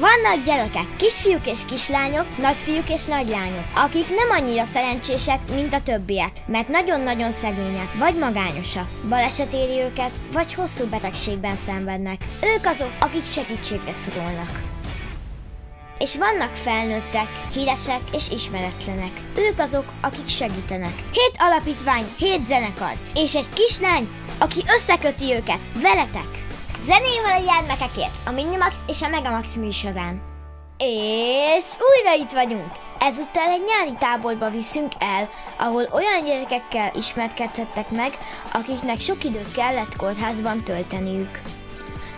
Vannak gyerekek, kisfiúk és kislányok, nagyfiúk és nagylányok, akik nem annyira szerencsések, mint a többiek, mert nagyon-nagyon szegények, vagy magányosak, baleset éri őket, vagy hosszú betegségben szenvednek. Ők azok, akik segítségre szorulnak. És vannak felnőttek, híresek és ismeretlenek. Ők azok, akik segítenek. 7 alapítvány, 7 zenekar, és egy kislány, aki összeköti őket veletek. Zenével a gyermekekért, a Minimax és a Megamax műsorán. És újra itt vagyunk! Ezúttal egy nyári táborba viszünk el, ahol olyan gyerekekkel ismerkedhettek meg, akiknek sok időt kellett kórházban tölteniük.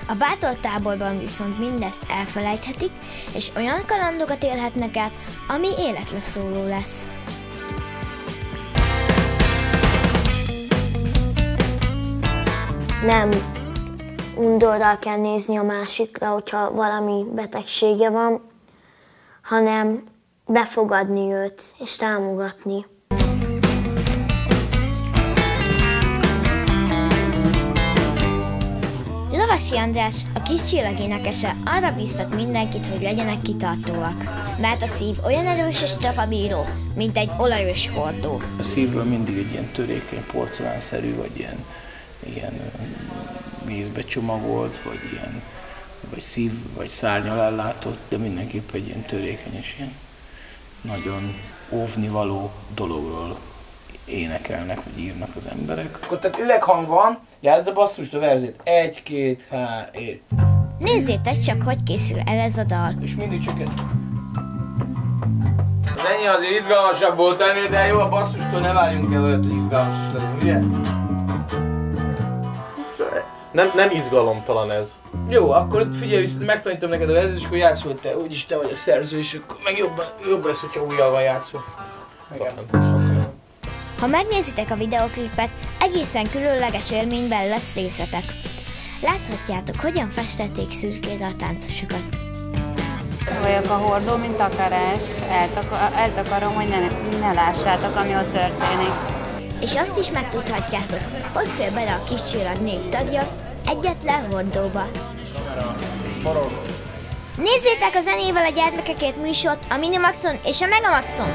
A bátor táborban viszont mindezt elfelejthetik, és olyan kalandokat élhetnek át, ami életre szóló lesz. Nem undorral kell nézni a másikra, hogyha valami betegsége van, hanem befogadni őt és támogatni. Lovasi András, a Kis Csillag énekese arra bíztat mindenkit, hogy legyenek kitartóak, mert a szív olyan erős és csapabíró, mint egy olajos hordó. A szívről mindig egy ilyen törékeny, porcelánszerű, vagy ilyen vízbe csomagolt, vagy szív, vagy szárnnyal ellátott, de mindenképp egy ilyen törékeny és ilyen nagyon óvnivaló dologról énekelnek, vagy írnak az emberek. Akkor tehát üveghang van, játszd a basszust, a verzét. 1, 2, 3, 4. Nézzétek csak, hogy készül el ez a dal. És mindig csak egy. Az ennyi azért izgalmasabb volt ennél, de jó, a basszustól ne várjunk el olyat, hogy izgalmas lesz, ugye? Nem izgalomtalan ez. Jó, akkor figyelj, megtanítom neked a verzét, és akkor játsz volt te, úgyis te vagy a szerző, és akkor meg jobb lesz, hogyha újjal van játszva. Ha megnézitek a videóklipet, egészen különleges élményben lesz részletek. Láthatjátok, hogyan festették szürkére a táncosokat. Vagyok a hordó, mint takarás. Eltakarom, hogy ne lássátok, ami ott történik. És azt is megtudhatjátok, hogy fér bele a Kis Csillag 4 tagja egyetlen hordóba. Nézzétek a Zenével a gyermekekért műsort a Minimaxon és a Megamaxon!